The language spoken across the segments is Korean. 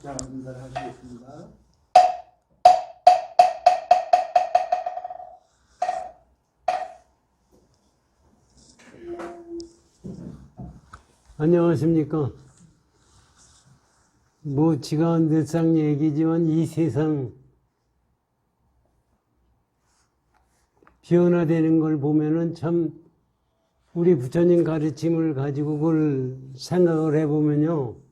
자, 인사를 하시겠습니다. 안녕하십니까. 지가 늘상 얘기지만 이 세상 변화되는 걸 보면은 참 우리 부처님 가르침을 가지고 그걸 생각을 해보면요.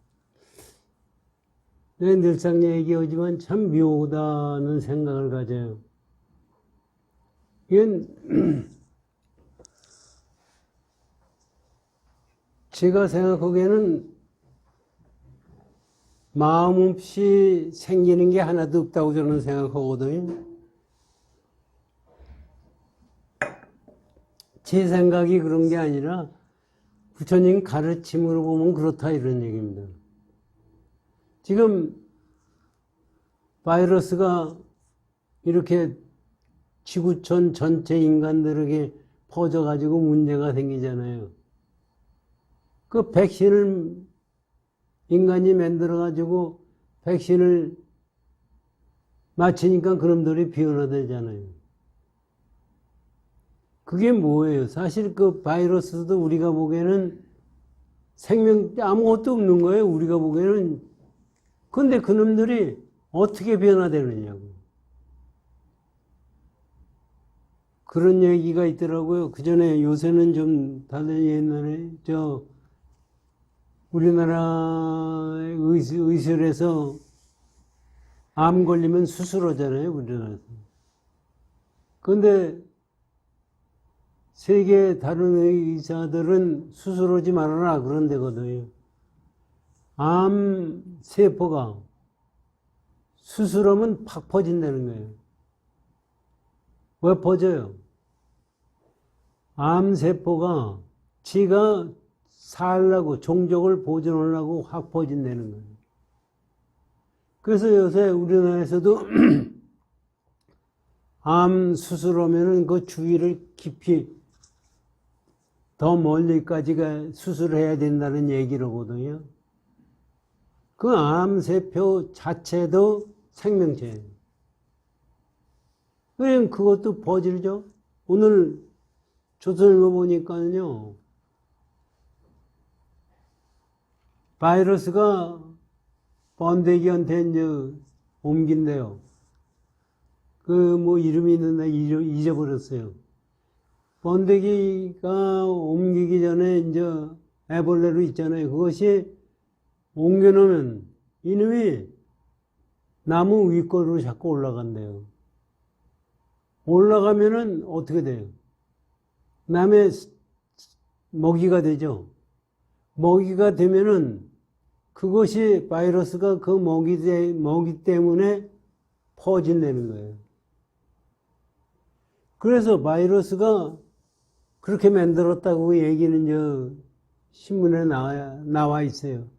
내가 늘상 얘기하지만 참 묘하다는 생각을 가져요. 이건 제가 생각하기에는 마음 없이 생기는 게 하나도 없다고 저는 생각하거든요. 제 생각이 그런 게 아니라 부처님 가르침으로 보면 그렇다 이런 얘기입니다. 지금 바이러스가 이렇게 지구촌 전체 인간들에게 퍼져가지고 문제가 생기잖아요. 그 백신을 인간이 만들어가지고 백신을 맞히니까 그놈들이 변화되잖아요. 그게 뭐예요? 사실 그 바이러스도 우리가 보기에는 생명 아무것도 없는 거예요. 우리가 보기에는. 근데 그놈들이 어떻게 변화되느냐고. 그런 얘기가 있더라고요. 그 전에 요새는 좀 달리 옛날에 우리나라 의술에서 암 걸리면 수술하잖아요, 우리나라에서. 그런데 세계 다른 의사들은 수술하지 말아라 그런 데거든요. 암 세포가 수술하면 팍 퍼진다는 거예요. 왜 퍼져요? 암 세포가 지가 살라고 종족을 보존하려고 확 퍼진다는 거예요. 그래서 요새 우리나라에서도 암 수술하면은 그 주위를 깊이 더 멀리까지가 수술을 해야 된다는 얘기로거든요. 그 암세포 자체도 생명체예요. 그럼 그것도 퍼질죠. 오늘 조선일보 보니까요. 바이러스가 번데기한테 이제 옮긴대요. 이름이 있는데 잊어버렸어요. 번데기가 옮기기 전에 이제 애벌레로 있잖아요. 그것이 옮겨놓으면 이놈이 나무 윗골로 자꾸 올라간대요. 올라가면은 어떻게 돼요? 남의 먹이가 되죠. 먹이가 되면은 그것이 바이러스가 그 먹이 때문에 퍼진다는 거예요. 그래서 바이러스가 그렇게 만들었다고 얘기는 신문에 나와 있어요.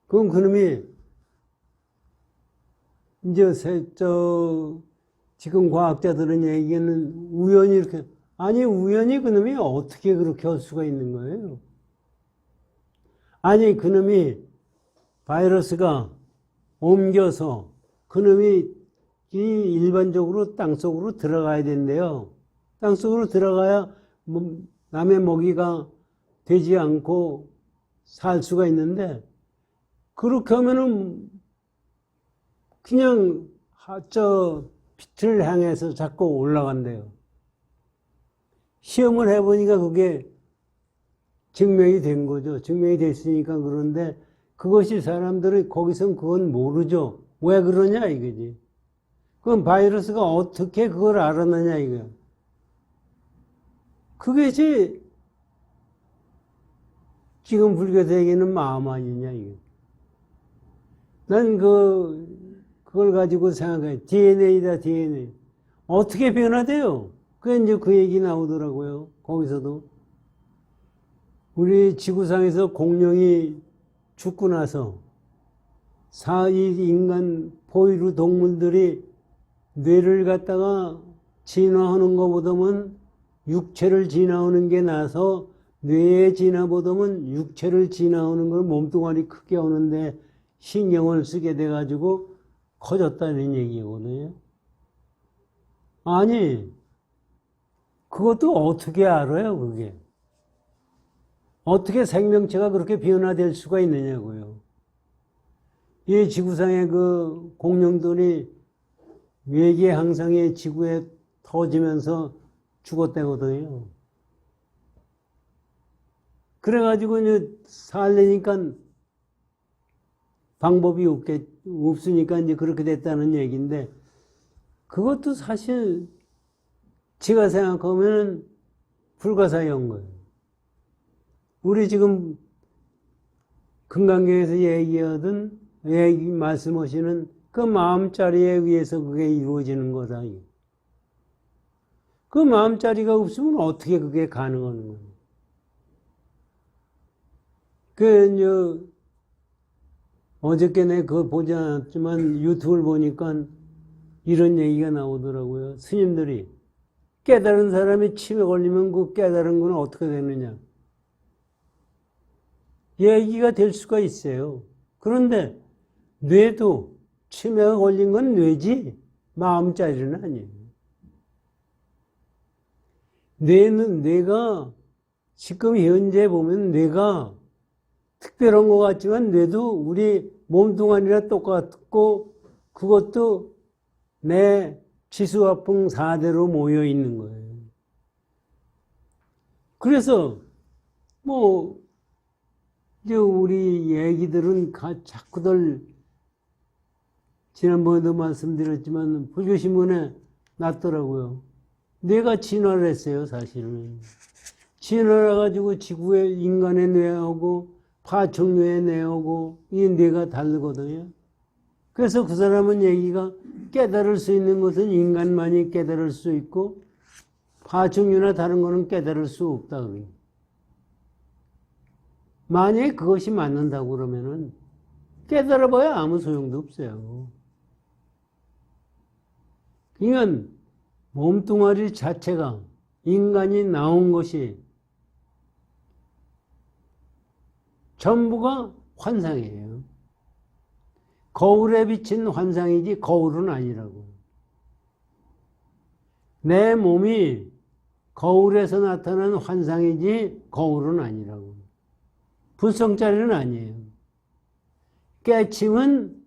그럼 그놈이 지금 과학자들은 얘기하는 우연히 이렇게 우연히 그놈이 어떻게 그렇게 할 수가 있는 거예요? 그놈이 바이러스가 옮겨서 그놈이 일반적으로 땅속으로 들어가야 된대요. 땅속으로 들어가야 남의 먹이가 되지 않고 살 수가 있는데 그렇게 하면은 그냥 빛을 향해서 자꾸 올라간대요. 시험을 해보니까 그게 증명이 된 거죠. 증명이 됐으니까 그런데 그것이 사람들이 거기선 그건 모르죠. 왜 그러냐 이거지. 그럼 바이러스가 어떻게 그걸 알았느냐 이거야. 그것이 지금 불교세계는 마음 아니냐 이거. 난 그걸 가지고 생각해. DNA다 DNA. 어떻게 변화돼요? 그게 이제 그 얘기 나오더라고요. 거기서도. 우리 지구상에서 공룡이 죽고 나서 이 인간 포유류 동물들이 뇌를 갖다가 진화하는 것보다는 육체를 진화하는 게 나서 뇌에 진화보다는 육체를 진화하는 걸 몸뚱아리 크게 하는데 신경을 쓰게 돼가지고 커졌다는 얘기거든요. 아니, 그것도 어떻게 알아요, 그게? 어떻게 생명체가 그렇게 변화될 수가 있느냐고요. 이 지구상의 그 공룡들이 외계 항상의 지구에 터지면서 죽었다거든요. 그래가지고 이제 살려니까 방법이 없으니까 이제 그렇게 됐다는 얘기인데, 그것도 사실 제가 생각하면 불가사의한 거예요. 우리 지금 금강경에서 말씀하시는 그 마음자리에 의해서 그게 이루어지는 거다. 그 마음자리가 없으면 어떻게 그게 가능한 거예요? 어저께 내가 그거 보지 않았지만 유튜브를 보니까 이런 얘기가 나오더라고요. 스님들이 깨달은 사람이 침에 걸리면 그 깨달은 건 어떻게 되느냐. 얘기가 될 수가 있어요. 그런데 뇌도 치매가 걸린 건 뇌지 마음자리는 아니에요. 뇌가 지금 현재 보면 뇌가 특별한 것 같지만 뇌도 우리 몸뚱아리랑 똑같고 그것도 내 지수화풍 4대로 모여 있는 거예요. 그래서 이제 우리 얘기들은 자꾸들 지난번에도 말씀드렸지만 불교신문에 났더라고요. 뇌가 진화를 했어요, 사실은. 진화를 해가지고 지구의 인간의 뇌하고 파충류의 뇌하고 이 뇌가 다르거든요. 그래서 그 사람은 얘기가 깨달을 수 있는 것은 인간만이 깨달을 수 있고 파충류나 다른 거는 깨달을 수 없다. 만약에 그것이 맞는다고 그러면은 깨달아봐야 아무 소용도 없어요. 그러니까 몸뚱아리 자체가 인간이 나온 것이 전부가 환상이에요. 거울에 비친 환상이지 거울은 아니라고. 내 몸이 거울에서 나타난 환상이지 거울은 아니라고. 불성짜리는 아니에요. 깨침은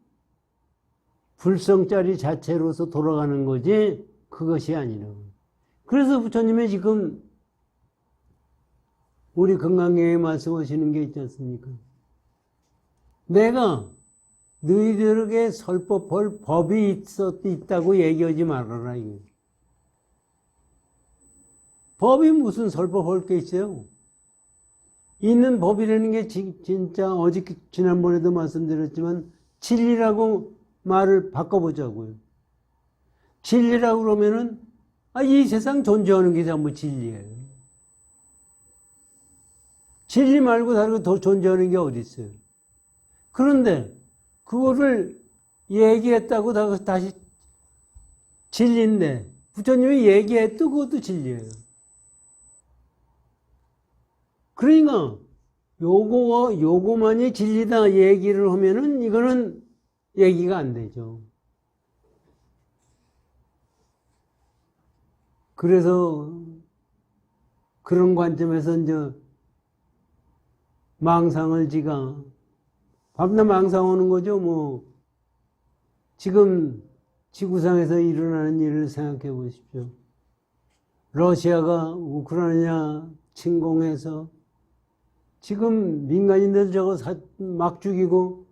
불성짜리 자체로서 돌아가는 거지 그것이 아니라고. 그래서 부처님이 지금 우리 건강경에 말씀하시는 게 있지 않습니까? 내가 너희들에게 설법할 법이 있다고 얘기하지 말아라. 이게. 법이 무슨 설법할 게 있어요? 있는 법이라는 게 진짜 지난번에도 말씀드렸지만 진리라고 말을 바꿔보자고요. 진리라고 그러면은 이 세상 존재하는 게 전부 진리예요. 진리 말고 다른 거 존재하는 게 어디 있어요? 그런데 그거를 얘기했다고 다시 진리인데 부처님이 얘기했던 그것도 진리예요. 그러니까 요거만이 진리다 얘기를 하면은 이거는 얘기가 안 되죠. 그래서 그런 관점에서 이제 망상을 밤낮 망상하는 거죠. 지금 지구상에서 일어나는 일을 생각해 보십시오. 러시아가 우크라이나 침공해서 지금 민간인들 저거 막 죽이고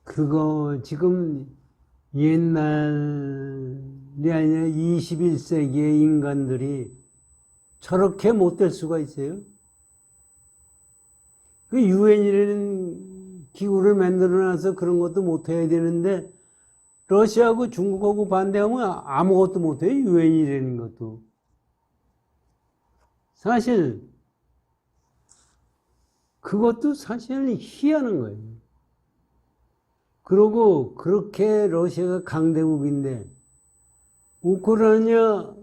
그거 지금 옛날이 아니라 21세기의 인간들이 저렇게 못될 수가 있어요? 그 유엔이라는 기구를 만들어놔서 그런 것도 못해야 되는데 러시아하고 중국하고 반대하면 아무것도 못해요. 유엔이라는 것도. 사실 그것도 사실은 희한한 거예요. 그러고 그렇게 러시아가 강대국인데 우크라이나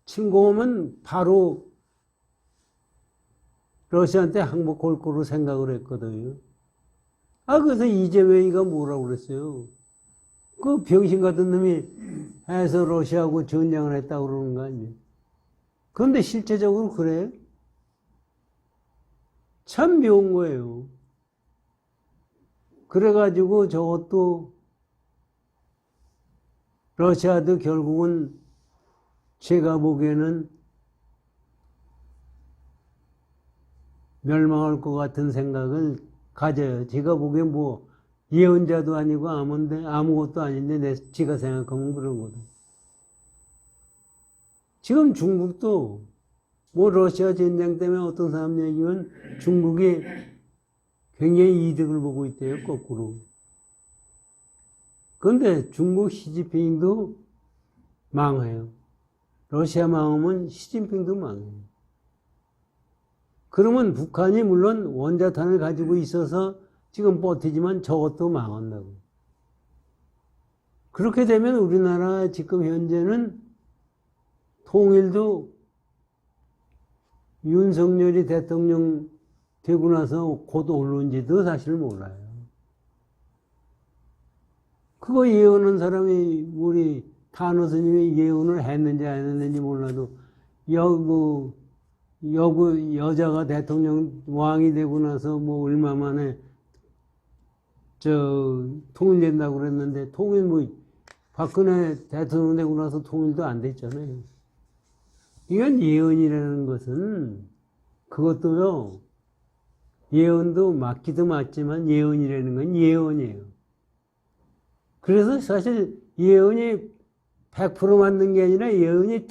침공하면 바로 러시아한테 항복할 거로 생각을 했거든요. 그래서 이재명이가 뭐라고 그랬어요? 그 병신 같은 놈이 해서 러시아하고 전쟁을 했다고 그러는 거 아니에요? 그런데 실제적으로 그래요? 참 묘한 거예요. 그래가지고 저것도 러시아도 결국은 제가 보기에는 멸망할 것 같은 생각을 가져요. 제가 보기엔 뭐 예언자도 아니고 아무것도 아닌데 제가 생각하면 그런 거다. 지금 중국도 뭐 러시아 전쟁 때문에 어떤 사람 얘기면 중국이 굉장히 이득을 보고 있대요, 거꾸로. 그런데 중국 시진핑도 망해요. 러시아 망하면 시진핑도 망해요. 그러면 북한이 물론 원자탄을 가지고 있어서 지금 버티지만 저것도 망한다고. 그렇게 되면 우리나라 지금 현재는 통일도 윤석열이 대통령 되고 나서 곧 올는지도 사실 몰라요. 그거 예언한 사람이 우리 탄호 스님이 예언을 했는지 안 했는지 몰라도 여자가 대통령 왕이 되고 나서 뭐 얼마 만에 통일된다고 그랬는데 박근혜 대통령 되고 나서 통일도 안 됐잖아요. 이건 예언이라는 것은 그것도요, 예언도 맞기도 맞지만 예언이라는 건 예언이에요. 그래서 사실 예언이 100% 맞는 게 아니라 예언이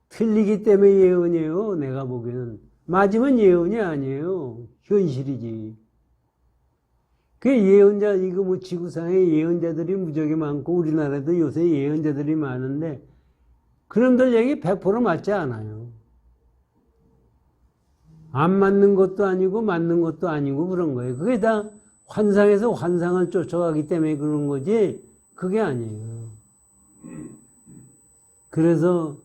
틀리기 때문에 예언이에요. 내가 보기에는. 맞으면 예언이 아니에요. 현실이지. 그 예언자, 이거 뭐 지구상에 예언자들이 무지하게 많고 우리나라도 요새 예언자들이 많은데 그놈들 얘기 100% 맞지 않아요. 안 맞는 것도 아니고 맞는 것도 아니고 그런 거예요. 그게 다 환상에서 환상을 쫓아가기 때문에 그런 거지 그게 아니에요. 그래서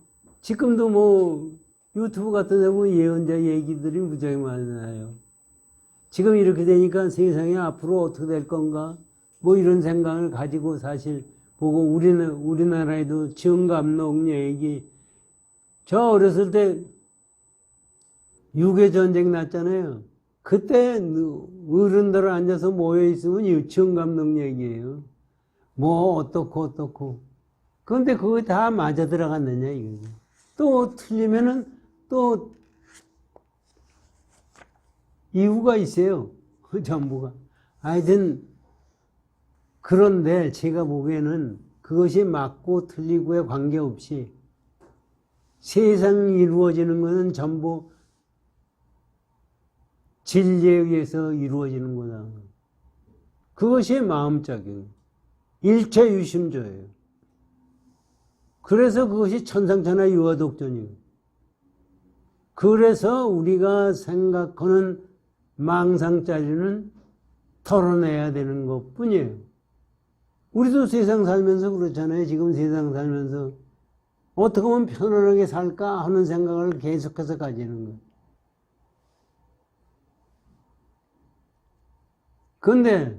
지금도 뭐 유튜브 같은 데 보면 예언자 얘기들이 무지하게 많아요. 지금 이렇게 되니까 세상이 앞으로 어떻게 될 건가 뭐 이런 생각을 가지고 사실 보고 우리나라에도 정감록 얘기, 저 어렸을 때 6.25 전쟁 났잖아요. 그때 어른들 앉아서 모여있으면 이 정감록 얘기예요. 뭐 어떻고 그런데 그거 다 맞아 들어갔느냐 이거죠. 또 틀리면은 또 이유가 있어요. 그 전부가. 하여튼 그런데 제가 보기에는 그것이 맞고 틀리고에 관계없이 세상이 이루어지는 것은 전부 진리에 의해서 이루어지는 거다. 그것이 마음작용, 일체유심조예요. 그래서 그것이 천상천하 유화독존이에요. 그래서 우리가 생각하는 망상짜리는 털어내야 되는 것 뿐이에요. 우리도 세상 살면서 그렇잖아요. 지금 세상 살면서 어떻게 하면 편안하게 살까 하는 생각을 계속해서 가지는 거예요. 그런데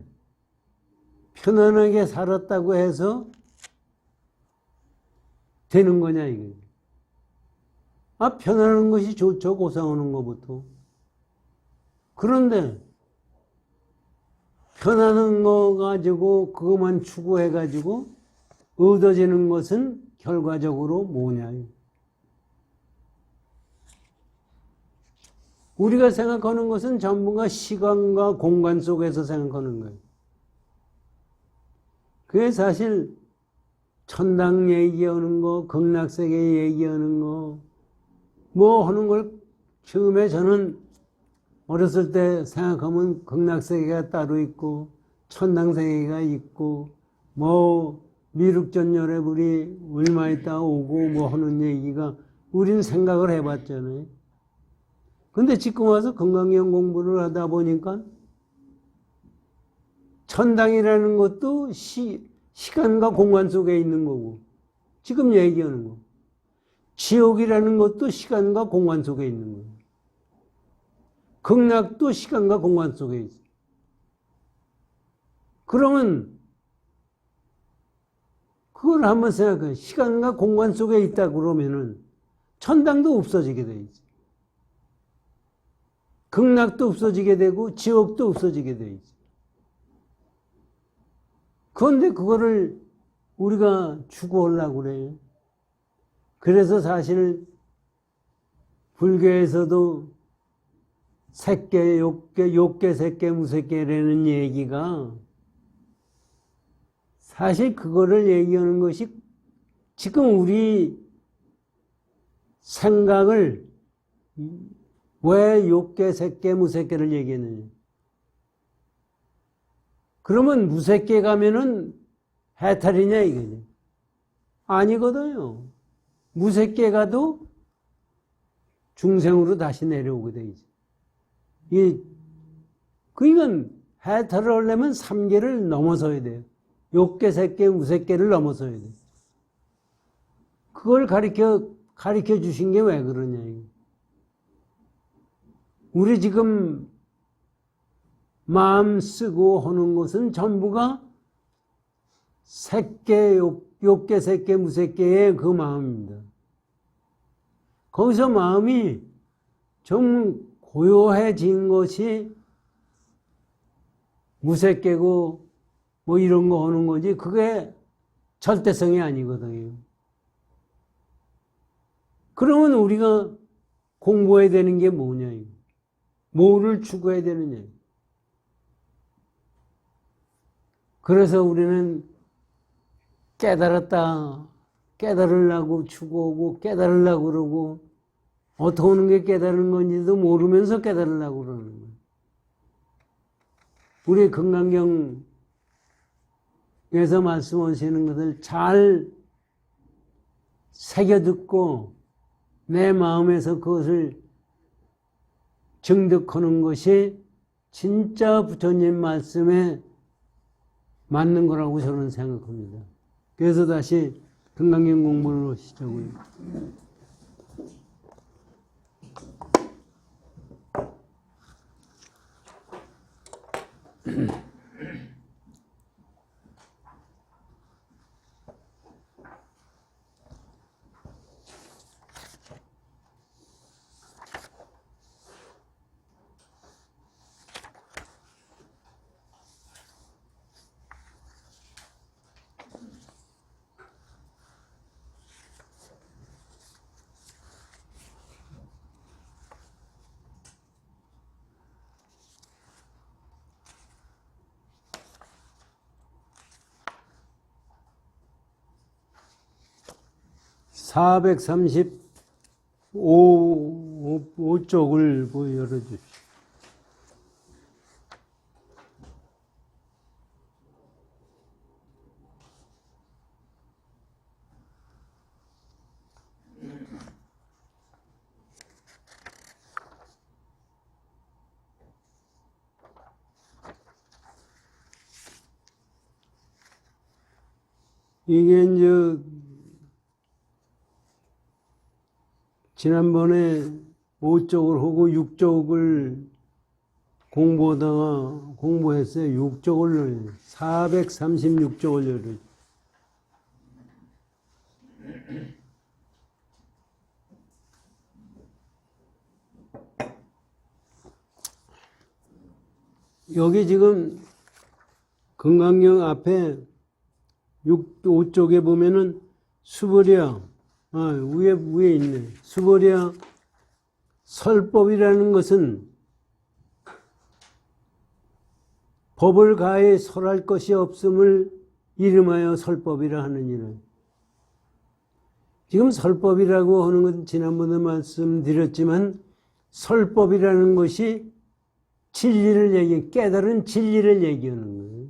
편안하게 살았다고 해서 되는 거냐 이게. 편안한 것이 좋죠. 고상하는 것부터. 그런데 편안한 거 가지고 그것만 추구해 가지고 얻어지는 것은 결과적으로 뭐냐. 우리가 생각하는 것은 전부가 시간과 공간 속에서 생각하는 거예요. 그게 사실 천당 얘기하는 거, 극락세계 얘기하는 거, 뭐 하는 걸 처음에 저는 어렸을 때 생각하면 극락세계가 따로 있고 천당세계가 있고 뭐 미륵전열애불이 얼마 있다 오고 뭐 하는 얘기가 우린 생각을 해봤잖아요. 근데 지금 와서 건강경 공부를 하다 보니까 천당이라는 것도 시간과 공간 속에 있는 거고 지금 얘기하는 거. 지옥이라는 것도 시간과 공간 속에 있는 거예요. 극락도 시간과 공간 속에 있어요. 그러면 그걸 한번 생각해. 시간과 공간 속에 있다 그러면은 천당도 없어지게 돼 있지. 극락도 없어지게 되고 지옥도 없어지게 돼 있지. 그런데 그거를 우리가 추구하려고 그래요. 그래서 사실 불교에서도 색계, 욕계, 색계, 무색계라는 얘기가 사실 그거를 얘기하는 것이 지금 우리 생각을 왜 욕계, 색계, 무색계를 얘기했느냐. 그러면 무색계 가면은 해탈이냐 이거지. 아니거든요. 무색계 가도 중생으로 다시 내려오게 되지. 그러니까 해탈을 하려면 삼계를 넘어서야 돼요. 욕계, 색계, 무색계를 넘어서야 돼요. 그걸 가르쳐 주신 게 왜 그러냐. 우리 지금 마음 쓰고 하는 것은 전부가 색계, 욕계, 색계, 무색계의 그 마음입니다. 거기서 마음이 좀 고요해진 것이 무색계고 뭐 이런 거 하는 거지 그게 절대성이 아니거든요. 그러면 우리가 공부해야 되는 게 뭐냐. 뭐를 추구해야 되느냐. 그래서 우리는 깨달았다. 깨달으려고 추구하고 깨달으려고 그러고 어떻게 하는 게 깨달은 건지도 모르면서 깨달으려고 그러는 거예요. 우리 금강경에서 말씀하시는 것을 잘 새겨듣고 내 마음에서 그것을 증득하는 것이 진짜 부처님 말씀에 맞는 거라고 저는 생각합니다. 그래서 다시 금강경 공부를 시작을. (435) 쪽을 열어주십시오. 이게 이제 지난번에 5쪽을 하고 6쪽을 공부했어요. 6쪽을 436쪽을 열어요. 여기 지금 금강경 앞에 5쪽에 보면은 수보리야, 위에 있네. 수보리야, 설법이라는 것은 법을 가해 설할 것이 없음을 이름하여 설법이라 하느니라. 지금 설법이라고 하는 건 지난번에 말씀드렸지만 설법이라는 것이 진리를 깨달은 진리를 얘기하는 거예요.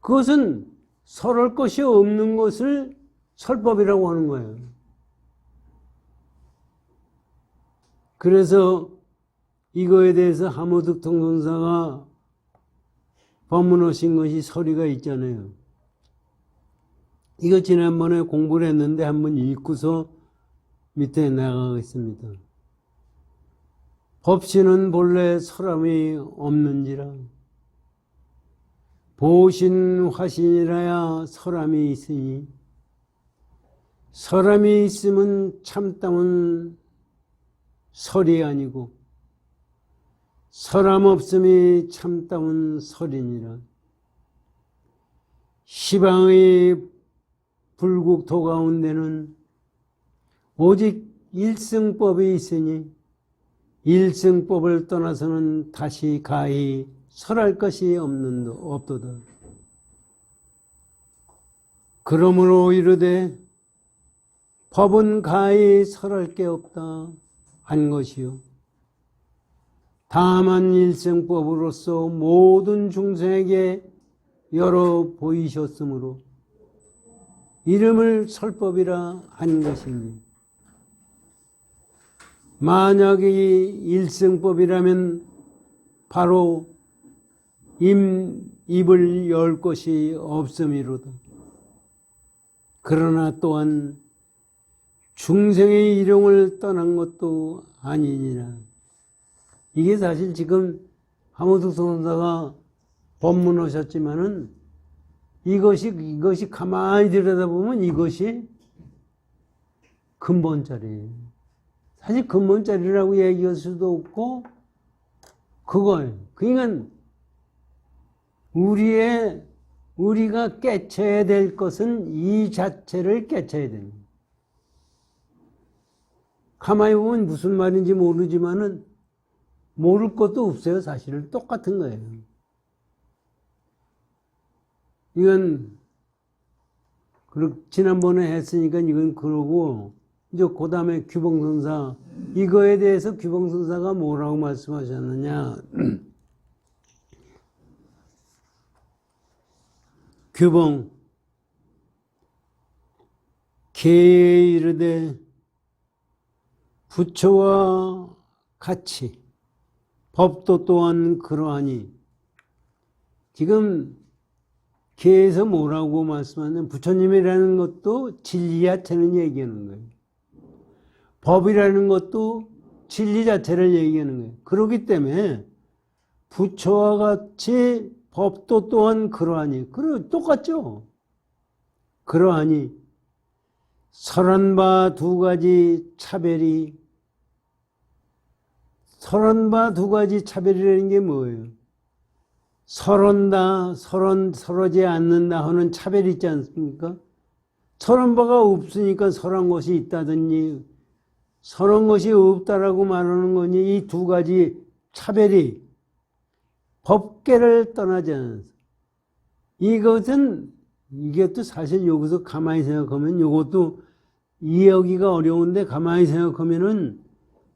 그것은 설할 것이 없는 것을 설법이라고 하는 거예요. 그래서 이거에 대해서 하모득 통선사가 법문하신 것이 서리가 있잖아요. 이거 지난번에 공부를 했는데 한번 읽고서 밑에 나가겠습니다. 법신은 본래 설함이 없는지라 보신 화신이라야 설함이 있으니 설함이 있으면 참다운 설이 아니고 설함 없음이 참다운 설이니라. 시방의 불국토 가운데는 오직 일승법이 있으니 일승법을 떠나서는 다시 가히 설할 것이 없도다. 그러므로 이르되 법은 가히 설할 게 없다 한 것이요. 다만 일승법으로서 모든 중생에게 열어 보이셨으므로 이름을 설법이라 한 것이니, 만약에 일승법이라면 바로 입을 열 것이 없음이로다. 그러나 또한 중생의 일용을 떠난 것도 아니니라. 이게 사실 지금 하모득 선사가 법문하셨지만은 이것이 가만히 들여다보면 이것이 근본자리예요. 사실 근본자리라고 얘기할 수도 없고 그거예요. 그러니까 우리가 깨쳐야 될 것은 이 자체를 깨쳐야 됩니다. 가만히 보면 무슨 말인지 모르지만은 모를 것도 없어요. 사실은 똑같은 거예요. 이건 지난번에 했으니까 이건 그러고 이제 그 다음에 규봉선사, 이거에 대해서 규봉선사가 뭐라고 말씀하셨느냐. 규봉 계에 이르되 부처와 같이 법도 또한 그러하니, 지금 계에서 뭐라고 말씀하냐면 부처님이라는 것도 진리 자체는 얘기하는 거예요. 법이라는 것도 진리 자체를 얘기하는 거예요. 그렇기 때문에 부처와 같이 법도 또한 그러하니, 똑같죠. 그러하니 설한 바 두 가지 차별이, 차별이라는 게 뭐예요? 서러지 않는다 하는 차별이 있지 않습니까? 설한 바가 없으니까 설한 것이 있다더니 설한 것이 없다라고 말하는 거니, 이 두 가지 차별이 법계를 떠나지 않아서, 이것도 사실 여기서 가만히 생각하면 이것도 이해하기가 어려운데, 가만히 생각하면은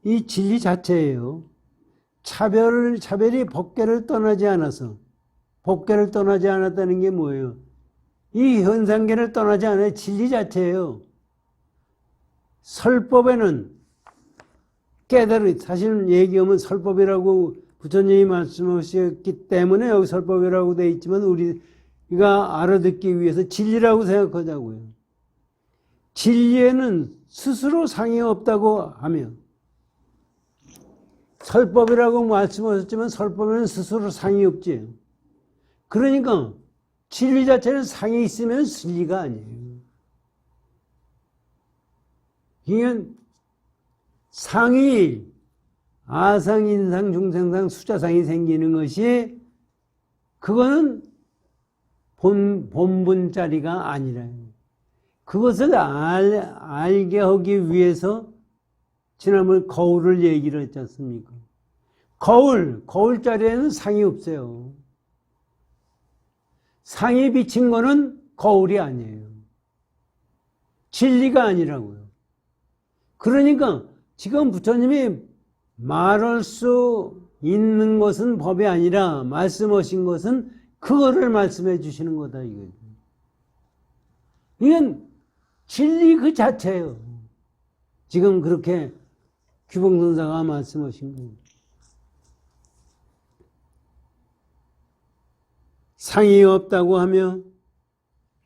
이 진리 자체예요. 차별이 법계를 떠나지 않아서, 법계를 떠나지 않았다는 게 뭐예요? 이 현상계를 떠나지 않아요. 진리 자체예요. 설법에는 사실은 얘기하면 설법이라고 부처님이 말씀하셨기 때문에 여기 설법이라고 되어 있지만 우리가 알아듣기 위해서 진리라고 생각하자고요. 진리에는 스스로 상이 없다고 하면, 설법이라고 말씀하셨지만 설법에는 스스로 상이 없지. 그러니까 진리 자체는 상이 있으면 진리가 아니에요. 그러니까 상이 아상, 인상, 중생상, 수자상이 생기는 것이, 그거는 본분자리가 아니라요. 그것을 알게 하기 위해서 지난번에 거울을 얘기를 했지 않습니까? 거울 자리에는 상이 없어요. 상이 비친 거는 거울이 아니에요. 진리가 아니라고요. 그러니까 지금 부처님이 말할 수 있는 것은 법이 아니라 말씀하신 것은 그거를 말씀해 주시는 거다, 이거죠. 이건 진리 그 자체예요. 지금 그렇게 규봉선사가 말씀하신 거예요. 상이 없다고 하며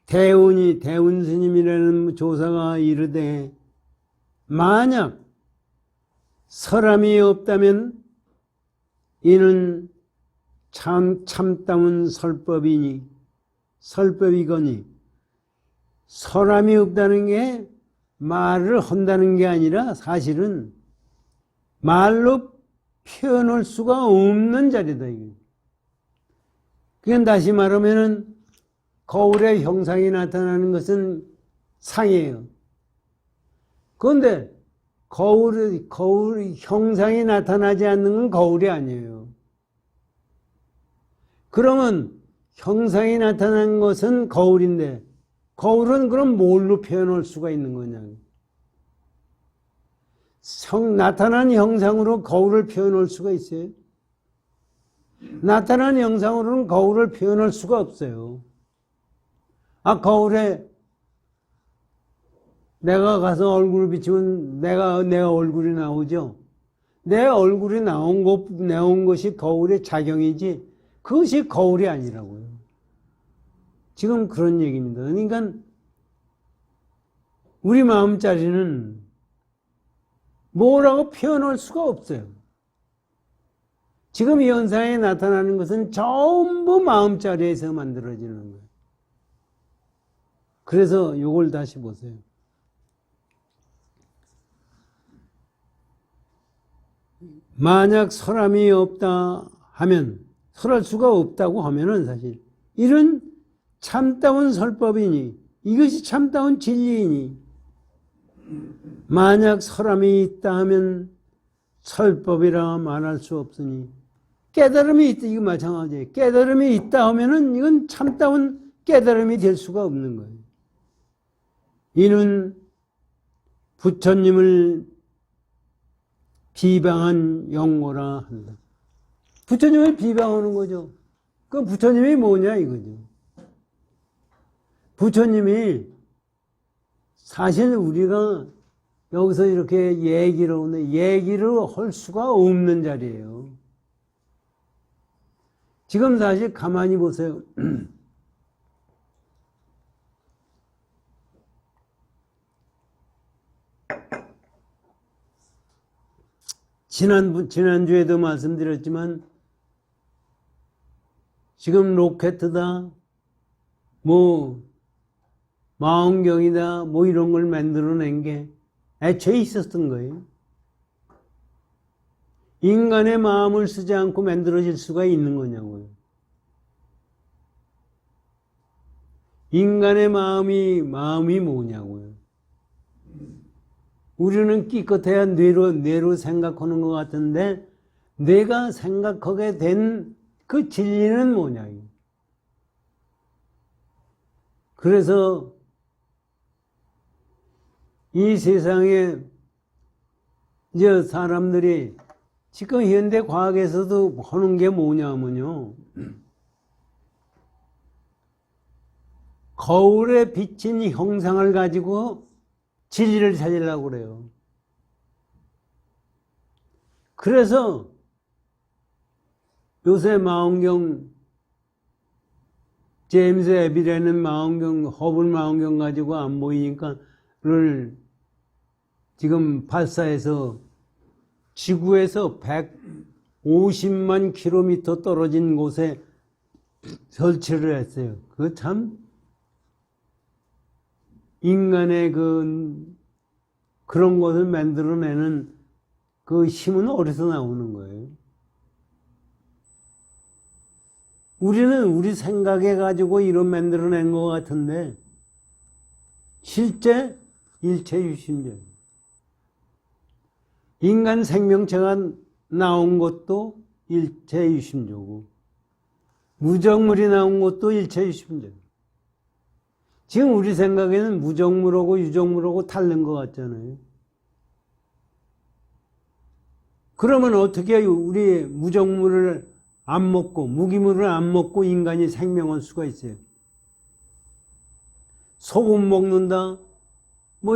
대운 스님이라는 조사가 이르되, 만약 설함이 없다면 이는 참다운 설법이거니 사람이 없다는 게 말을 한다는 게 아니라 사실은 말로 표현할 수가 없는 자리다. 이게. 그냥 다시 말하면은 거울에 형상이 나타나는 것은 상이에요. 그런데 거울 형상이 나타나지 않는 건 거울이 아니에요. 그러면 형상이 나타난 것은 거울인데 거울은 그럼 뭘로 표현할 수가 있는 거냐? 나타난 형상으로 거울을 표현할 수가 있어요? 나타난 형상으로는 거울을 표현할 수가 없어요. 거울에 내가 가서 얼굴을 비추면 내 얼굴이 나오죠? 내 얼굴이 나온 것이 거울의 작용이지 그것이 거울이 아니라고요. 지금 그런 얘기입니다. 그러니까 우리 마음자리는 뭐라고 표현할 수가 없어요. 지금 이 현상에 나타나는 것은 전부 마음자리에서 만들어지는 거예요. 그래서 이걸 다시 보세요. 만약 사람이 없다 하면, 설할 수가 없다고 하면은 사실 이런 참다운 설법이니 이것이 참다운 진리이니 만약 사람이 있다 하면 설법이라 말할 수 없으니 깨달음이 있다. 이거 마찬가지예요. 깨달음이 있다 하면은 이건 참다운 깨달음이 될 수가 없는 거예요. 이는 부처님을 비방한 영고라 한다. 부처님을 비방하는 거죠. 그 부처님이 뭐냐 이거죠. 부처님이 사실 우리가 여기서 이렇게 얘기를 할 수가 없는 자리예요. 지금 사실 가만히 보세요. 지난주에도 말씀드렸지만 지금 로켓이다, 망원경이다, 이런 걸 만들어낸 게 애초에 있었던 거예요. 인간의 마음을 쓰지 않고 만들어질 수가 있는 거냐고요. 인간의 마음이 뭐냐고요. 우리는 기껏해야 뇌로 생각하는 것 같은데 뇌가 생각하게 된 그 진리는 뭐냐. 그래서 이 세상에 이제 사람들이 지금 현대 과학에서도 하는 게 뭐냐면요. 거울에 비친 형상을 가지고 진리를 찾으려고 그래요. 그래서 요새 망원경, 제임스 앱이라는 망원경, 허블 망원경 가지고 안 보이니까를 지금 발사해서 지구에서 150만 킬로미터 떨어진 곳에 설치를 했어요. 그거 참 인간의 그런 것을 만들어내는 그 힘은 어디서 나오는 거예요? 우리는 우리 생각해 가지고 이런 만들어낸 것 같은데 실제 일체유심적. 인간 생명체가 나온 것도 일체유심적이고 무정물이 나온 것도 일체유심적. 지금 우리 생각에는 무정물하고 유정물하고 다른 것 같잖아요. 그러면 어떻게 우리 무정물을 안 먹고 무기물을 안 먹고 인간이 생명할 수가 있어요? 소금 먹는다,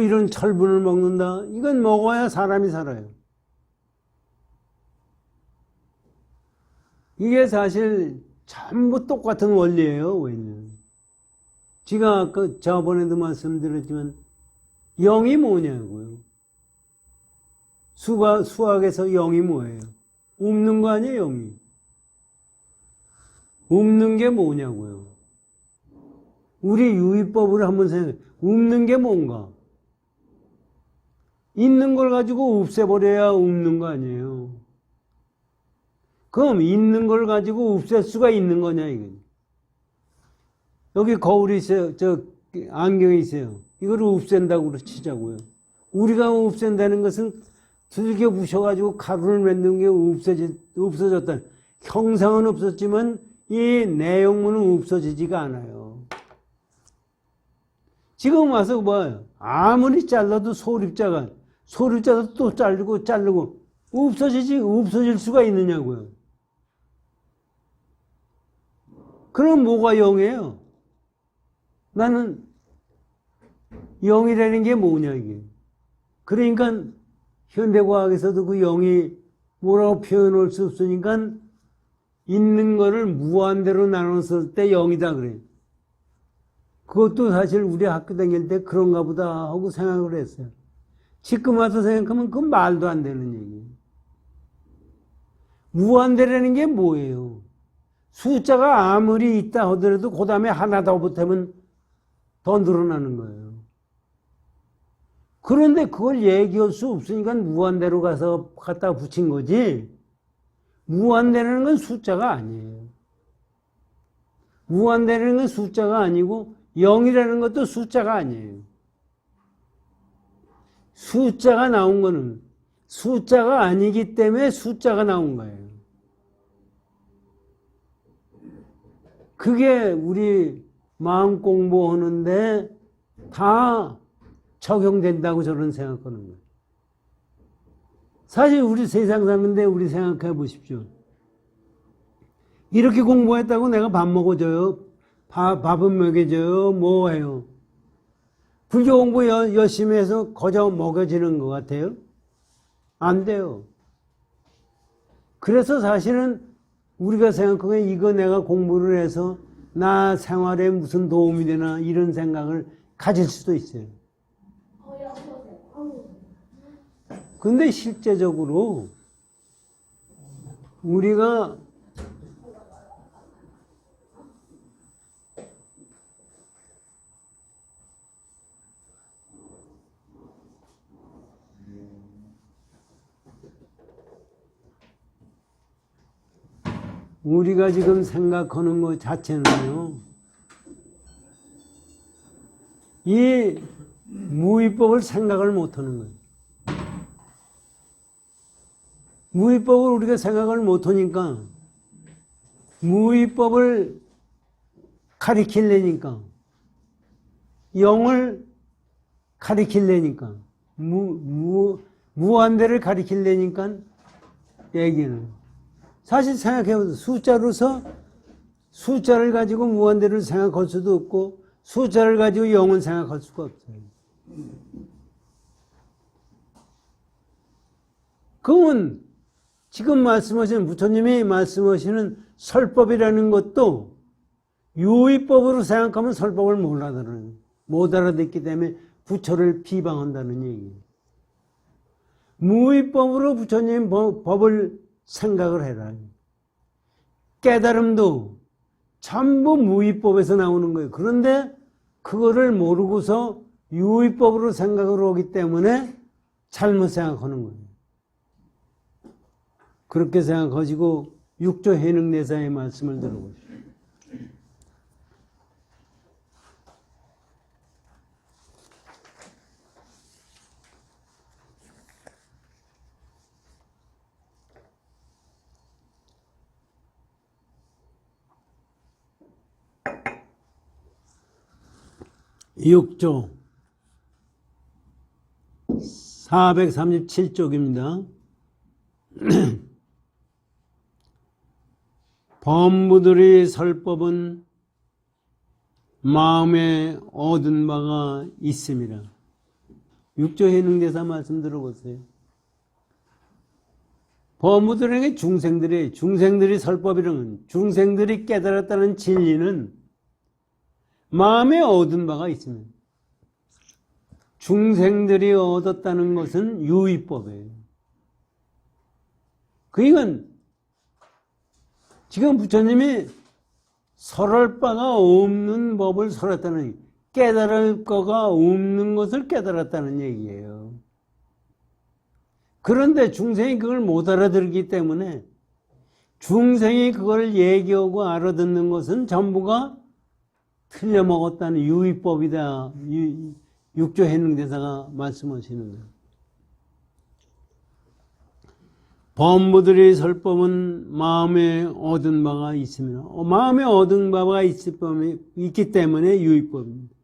이런 철분을 먹는다. 이건 먹어야 사람이 살아요. 이게 사실 전부 똑같은 원리예요. 왜냐면 제가 아까 저번에도 말씀드렸지만 영이 뭐냐고요. 수학에서 영이 뭐예요? 없는 거 아니에요, 영이. 없는 게 뭐냐고요. 우리 유의법을 한번 생각해. 없는 게 뭔가? 있는 걸 가지고 없애버려야 없는 거 아니에요. 그럼 있는 걸 가지고 없앨 수가 있는 거냐, 이거. 여기 거울이 있어요. 안경이 있어요. 이걸 없앤다고 치자고요. 우리가 없앤다는 것은 두들겨 부셔가지고 가루를 만든 게 없어졌다. 형상은 없었지만 이 내용물은 없어지지가 않아요. 지금 와서 뭐예요? 아무리 잘라도 소립자도 또 자르고 없어질 수가 있느냐고요. 그럼 뭐가 영이에요? 나는 영이라는 게 뭐냐, 이게. 그러니까 현대과학에서도 그 영이 뭐라고 표현할 수 없으니까 있는 거를 무한대로 나눴을 때 영이다 그래요. 그것도 사실 우리 학교 다닐 때 그런가 보다 하고 생각을 했어요. 지금 와서 생각하면 그건 말도 안 되는 얘기예요. 무한대라는 게 뭐예요? 숫자가 아무리 있다 하더라도 그 다음에 하나 더 붙으면 더 늘어나는 거예요. 그런데 그걸 얘기할 수 없으니까 무한대로 갖다 붙인 거지. 무한대라는 건 숫자가 아니에요. 무한대라는 건 숫자가 아니고 0이라는 것도 숫자가 아니에요. 숫자가 나온 거는 숫자가 아니기 때문에 숫자가 나온 거예요. 그게 우리 마음 공부하는데 다 적용된다고 저는 생각하는 거예요. 사실 우리 세상 사는데 우리 생각해 보십시오. 이렇게 공부했다고 내가 밥 먹어줘요? 밥은 먹여줘요? 뭐 해요? 불교 공부 열심히 해서 거저 먹여지는 것 같아요? 안 돼요. 그래서 사실은 우리가 생각하기에 이거 내가 공부를 해서 나 생활에 무슨 도움이 되나 이런 생각을 가질 수도 있어요. 근데 실제적으로 우리가 지금 생각하는 것 자체는요, 이 무위법을 생각을 못하는 거예요. 무위법을 우리가 생각을 못하니까 무위법을 가리키려니까 영을 가리키려니까 무한대를 가리키려니까 얘기는 사실 생각해보세요. 숫자로서 숫자를 가지고 무한대를 생각할 수도 없고 숫자를 가지고 영을 생각할 수가 없어요. 그건 지금 말씀하시는 부처님이 말씀하시는 설법이라는 것도 유의법으로 생각하면 설법을 못 알아듣기 때문에 부처를 비방한다는 얘기예요. 무의법으로 부처님 법을 생각을 해라. 깨달음도 전부 무의법에서 나오는 거예요. 그런데 그거를 모르고서 유의법으로 생각을 하기 때문에 잘못 생각하는 거예요. 그렇게 생각하시고 육조 해능내사의 말씀을 들어보십시오. 육조 437쪽입니다. 범부들의 설법은 마음에 얻은 바가 있습니다. 육조 해능대사 말씀 들어보세요. 범부들에게 중생들이 설법이라는 중생들이 깨달았다는 진리는 마음에 얻은 바가 있습니다. 중생들이 얻었다는 것은 유의법이에요. 그러니까 지금 부처님이 설할 바가 없는 법을 설했다는, 깨달을 거가 없는 것을 깨달았다는 얘기예요. 그런데 중생이 그걸 못 알아들기 때문에 중생이 그걸 얘기하고 알아듣는 것은 전부가 틀려먹었다는 유의법이다. 육조 해능대사가 말씀하시는 거예요. 범부들의 설법은 마음에 얻은 바가 있으면, 마음에 얻은 바가 있기 때문에 유의법입니다.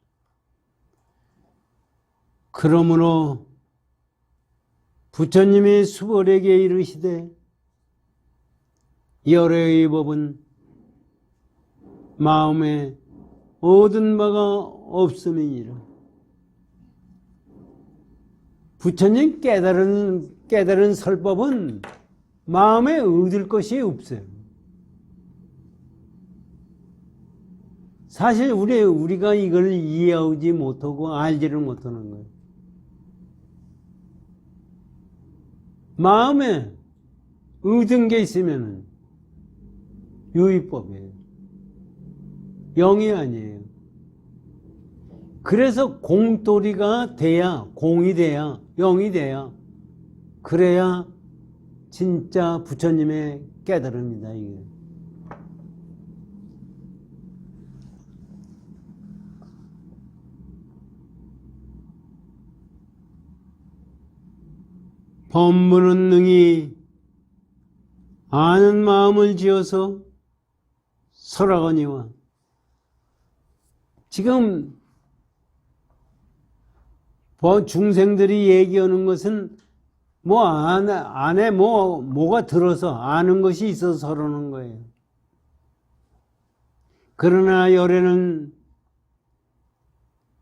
그러므로 부처님이 수벌에게 이르시되 열애의 법은 마음에 얻은 바가 없음이니라. 부처님 깨달은 설법은 마음에 얻을 것이 없어요. 사실 우리가 이걸 이해하지 못하고 알지를 못하는 거예요. 마음에 얻은 게 있으면 유의법이에요. 영이 아니에요. 그래서 공돌이가 돼야, 공이 돼야, 영이 돼야, 그래야 진짜 부처님의 깨달음이다, 이게. 법문은 능히 아는 마음을 지어서 설하거니와. 지금 중생들이 얘기하는 것은 안에 뭐가 들어서 아는 것이 있어서 설하는 거예요. 그러나 열애는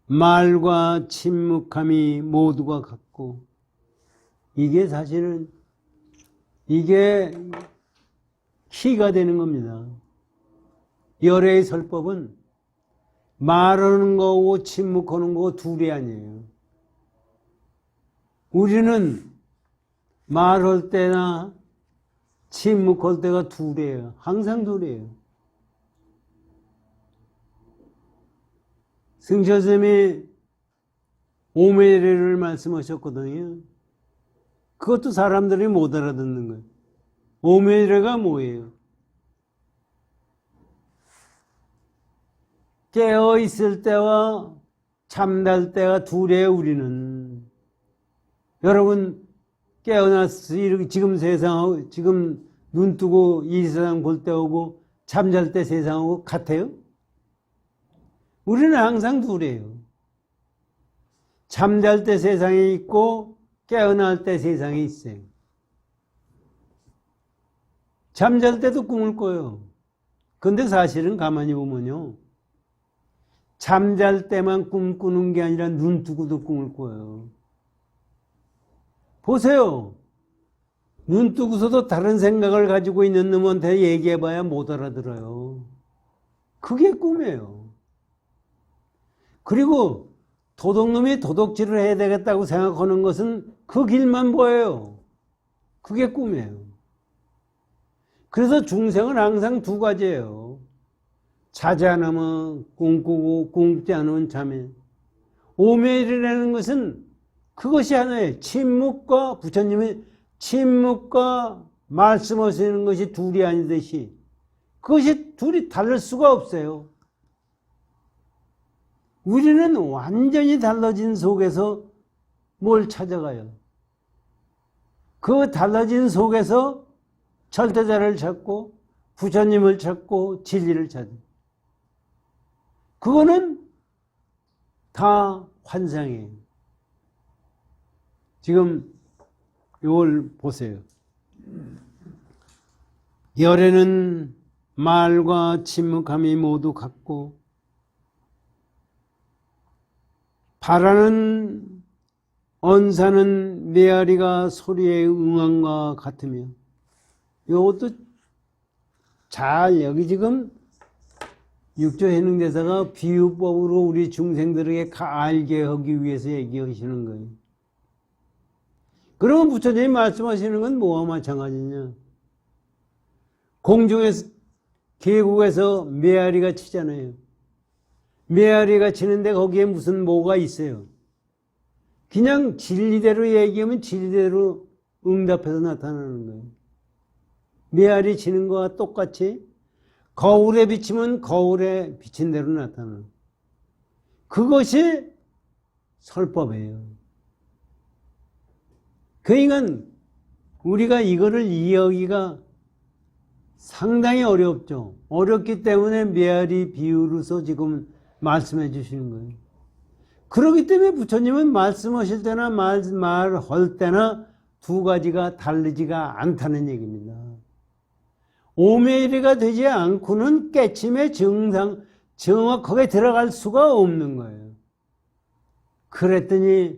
말과 침묵함이 모두가 같고, 이게 사실은 이게 키가 되는 겁니다. 열애의 설법은 말하는 거고 침묵하는 거고 둘이 아니에요. 우리는 말할 때나 침묵할 때가 둘이에요. 항상 둘이에요. 승처스님이 오메레를 말씀하셨거든요. 그것도 사람들이 못 알아듣는 거예요. 오메레가 뭐예요? 깨어 있을 때와 잠잘 때가 둘이에요, 우리는. 여러분, 깨어났을 지금 세상하고, 지금 눈 뜨고 이 세상 볼 때하고 잠잘 때 세상하고 같아요? 우리는 항상 둘이에요. 잠잘 때 세상에 있고 깨어날 때 세상에 있어요. 잠잘 때도 꿈을 꿔요. 근데 사실은 가만히 보면요, 잠잘 때만 꿈꾸는 게 아니라 눈 뜨고도 꿈을 꿔요. 보세요. 눈 뜨고서도 다른 생각을 가지고 있는 놈한테 얘기해봐야 못 알아들어요. 그게 꿈이에요. 그리고 도둑놈이 도둑질을 해야 되겠다고 생각하는 것은 그 길만 보여요. 그게 꿈이에요. 그래서 중생은 항상 두 가지예요. 자지 않으면 꿈꾸고 꿈꾸지 않으면 잠에. 오메일이라는 것은 그것이 하나예요. 침묵과, 부처님이 침묵과 말씀하시는 것이 둘이 아니듯이 그것이 둘이 다를 수가 없어요. 우리는 완전히 달라진 속에서 뭘 찾아가요? 그 달라진 속에서 절대자를 찾고 부처님을 찾고 진리를 찾아요. 그거는 다 환상이에요. 지금 이걸 보세요. 열애는 말과 침묵함이 모두 같고, 바라는 언사는 메아리가 소리에 응함과 같으며, 이것도 잘 여기 지금 육조 해능대사가 비유법으로 우리 중생들에게 알게 하기 위해서 얘기하시는 거예요. 그러면 부처님이 말씀하시는 건 뭐와 마찬가지냐? 공중에서 계곡에서 메아리가 치잖아요. 메아리가 치는데 거기에 무슨 뭐가 있어요. 그냥 진리대로 얘기하면 진리대로 응답해서 나타나는 거예요. 메아리 치는 거와 똑같이 거울에 비치면 거울에 비친 대로 나타나는 거예요. 그것이 설법이에요. 그러니까 우리가 이거를 이해하기가 상당히 어렵죠. 어렵기 때문에 메아리 비유로서 지금 말씀해 주시는 거예요. 그렇기 때문에 부처님은 말씀하실 때나 말할 때나 두 가지가 다르지가 않다는 얘기입니다. 오메이리가 되지 않고는 깨침의 정상, 정확하게 들어갈 수가 없는 거예요. 그랬더니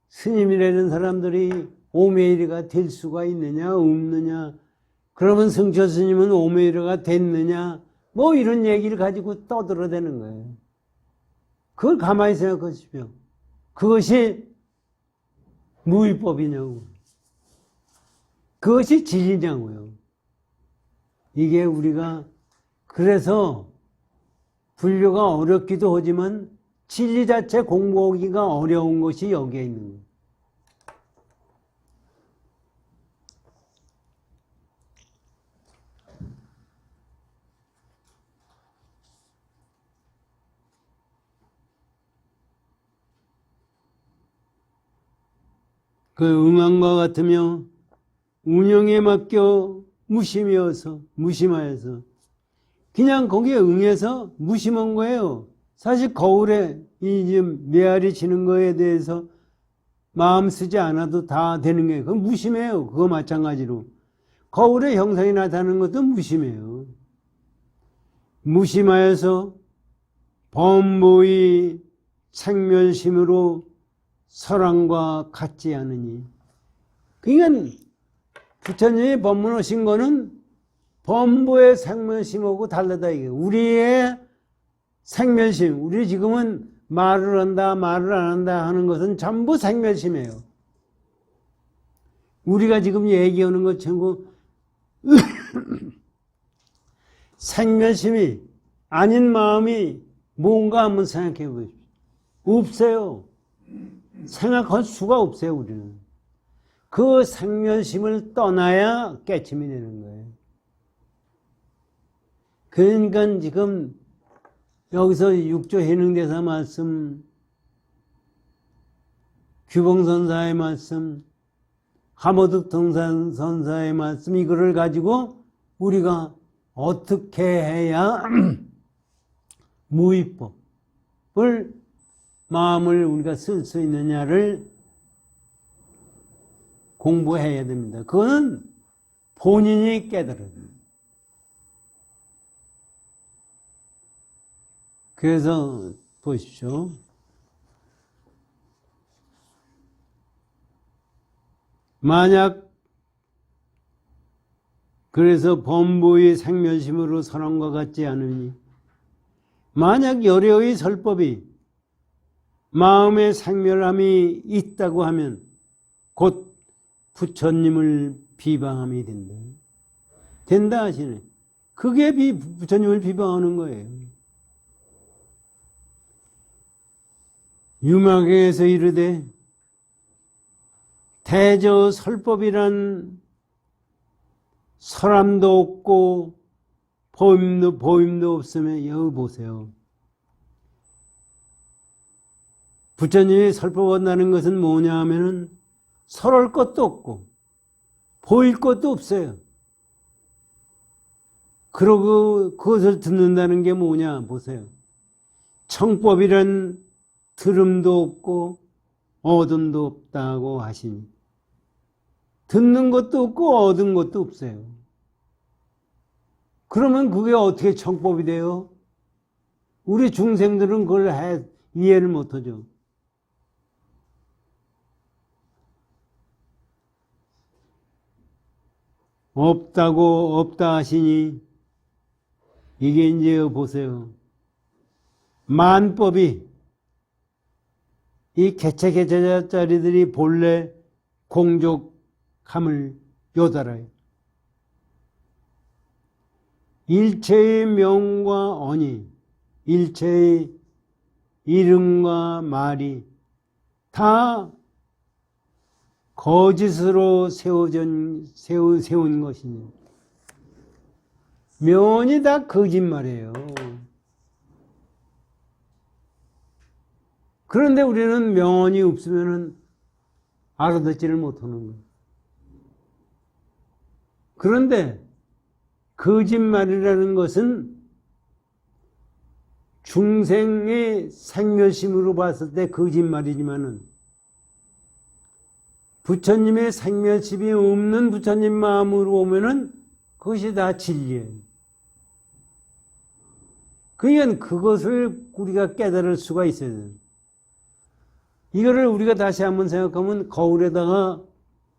스님이라는 사람들이 오메이리가 될 수가 있느냐 없느냐, 그러면 성철 스님은 오메이리가 됐느냐, 뭐 이런 얘기를 가지고 떠들어대는 거예요. 그걸 가만히 생각하십시오. 그것이 무위법이냐고, 그것이 진리냐고요. 이게 우리가 그래서 불교가 어렵기도 하지만 진리 자체 공부하기가 어려운 것이 여기에 있는 거예요. 그 응함과 같으며 운영에 맡겨 무심하여서 그냥 거기에 응해서 무심한 거예요. 사실 거울에 이 메아리 치는 거에 대해서 마음 쓰지 않아도 다 되는 게 그건 무심해요. 그거 마찬가지로 거울에 형상이 나타나는 것도 무심해요. 무심하여서 범보의 생멸심으로 설왕과 같지 않으니, 그러니까 부처님이 법문하신 거는 범보의 생멸심하고 다르다 이게. 우리의 생멸심, 우리 지금은 말을 한다 말을 안 한다 하는 것은 전부 생멸심이에요. 우리가 지금 얘기하는 것 전부 생멸심이 아닌 마음이 뭔가 한번 생각해 보십시오. 없어요. 생각할 수가 없어요. 우리는 그 생멸심을 떠나야 깨침이 되는 거예요. 그러니까 지금 여기서 육조 해능대사 말씀, 규봉선사의 말씀, 하모득 등산선사의 말씀, 이거를 가지고 우리가 어떻게 해야 무위법을 마음을 우리가 쓸 수 있느냐를 공부해야 됩니다. 그거는 본인이 깨달아야 됩니다. 그래서 보십시오. 만약 그래서 범부의 생멸심으로 선언과 같지 않으니, 만약 열애의 설법이 마음의 생멸함이 있다고 하면 곧 부처님을 비방함이 된다. 된다 하시네. 그게 부처님을 비방하는 거예요. 유마경에서 이르되 대저 설법이란 설함도 없고 보임도 없으면 여기 보세요. 부처님이 설법한다는 것은 뭐냐 하면은 설할 것도 없고 보일 것도 없어요. 그러고 그것을 듣는다는 게 뭐냐 보세요. 청법이란 들음도 없고 얻음도 없다고 하시니, 듣는 것도 없고 얻은 것도 없어요. 그러면 그게 어떻게 청법이 돼요? 우리 중생들은 그걸 이해를 못하죠. 없다고 없다 하시니, 이게 이제 보세요. 만법이 이 개체자리들이 본래 공족함을 요달아요. 일체의 명과 언이, 일체의 이름과 말이 다 거짓으로 세운 것이니 면이 다 거짓말이에요. 그런데 우리는 명언이 없으면 알아듣지를 못하는 거예요. 그런데 거짓말이라는 것은 중생의 생멸심으로 봤을 때 거짓말이지만은 부처님의 생멸심이 없는 부처님 마음으로 보면은 그것이 다 진리예요. 그러니까 그것을 우리가 깨달을 수가 있어요. 이거를 우리가 다시 한번 생각하면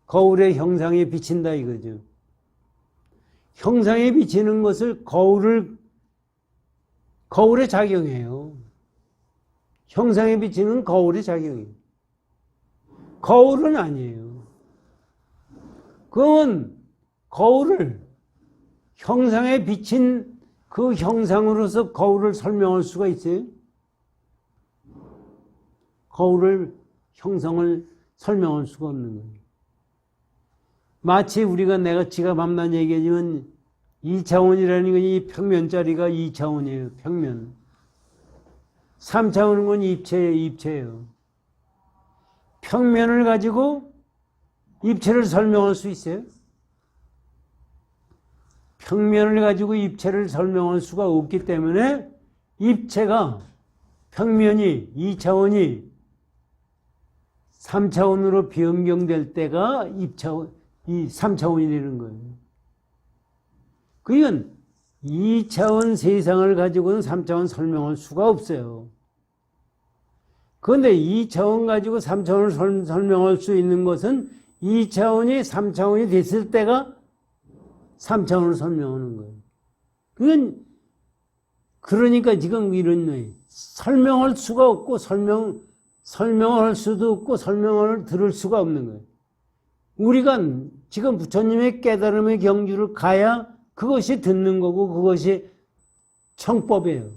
거울의 형상에 비친다 이거죠. 형상에 비치는 것을 거울에 작용해요. 형상에 비치는 거울에 작용해요. 거울은 아니에요. 그건 거울을 형상에 비친 그 형상으로서 거울을 설명할 수가 있어요? 거울을 형성을 설명할 수가 없는 거예요. 마치 우리가 내가 지가 밤낮 얘기하지만 2차원이라는 건 이 평면짜리가 2차원이에요. 평면. 3차원은 건 입체예요. 평면을 가지고 입체를 설명할 수 있어요? 평면을 가지고 입체를 설명할 수가 없기 때문에 입체가 평면이 2차원이 3차원으로 변경될 때가 이 3차원이 되는 거예요. 그건 2차원 세상을 가지고는 3차원 설명할 수가 없어요. 그런데 2차원 가지고 3차원을 설명할 수 있는 것은 2차원이 3차원이 됐을 때가 3차원을 설명하는 거예요. 그건 그러니까 지금 이런 거예요. 설명할 수가 없고 설명할 수도 없고 설명을 들을 수가 없는 거예요. 우리가 지금 부처님의 깨달음의 경주를 가야 그것이 듣는 거고 그것이 청법이에요.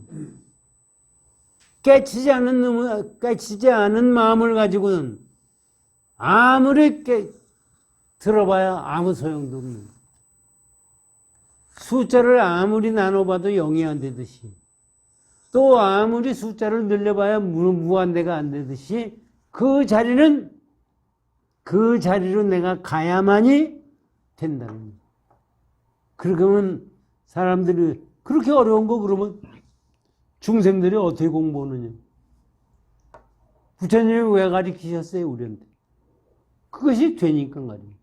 깨치지 않은 마음을 가지고는 아무리 들어봐야 아무 소용도 없는 거예요. 숫자를 아무리 나눠봐도 0이 안 되듯이 또 아무리 숫자를 늘려봐야 무한대가 안 되듯이 그 자리로 내가 가야만이 된다는 거예요. 그러면 사람들이 그렇게 어려운 거 그러면 중생들이 어떻게 공부하느냐. 부처님이 왜 가르치셨어요 우리한테. 그것이 되니까 말이에요.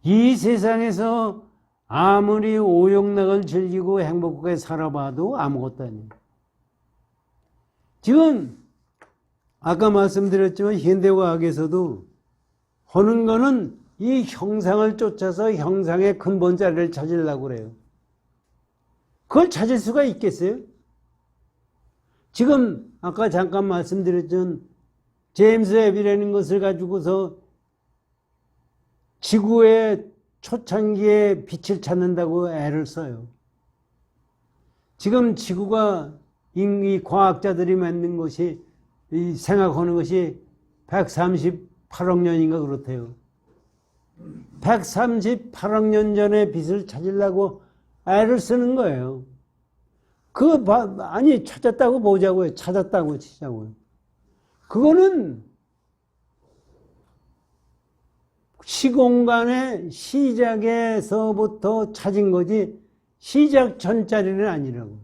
이 세상에서 아무리 오욕락을 즐기고 행복하게 살아봐도 아무것도 아니에요. 지금 아까 말씀드렸지만 현대과학에서도 하는 거는 이 형상을 쫓아서 형상의 근본 자리를 찾으려고 그래요. 그걸 찾을 수가 있겠어요? 지금 아까 잠깐 말씀드렸던 제임스 웹이라는 것을 가지고서 지구의 초창기에 빛을 찾는다고 애를 써요. 지금 지구가 이 과학자들이 만든 것이 생각하는 것이 138억 년인가 그렇대요. 138억 년 전에 빛을 찾으려고 애를 쓰는 거예요. 아니 찾았다고 보자고요. 찾았다고 치자고요. 그거는 시공간의 시작에서부터 찾은 거지 시작 전자리는 아니라고.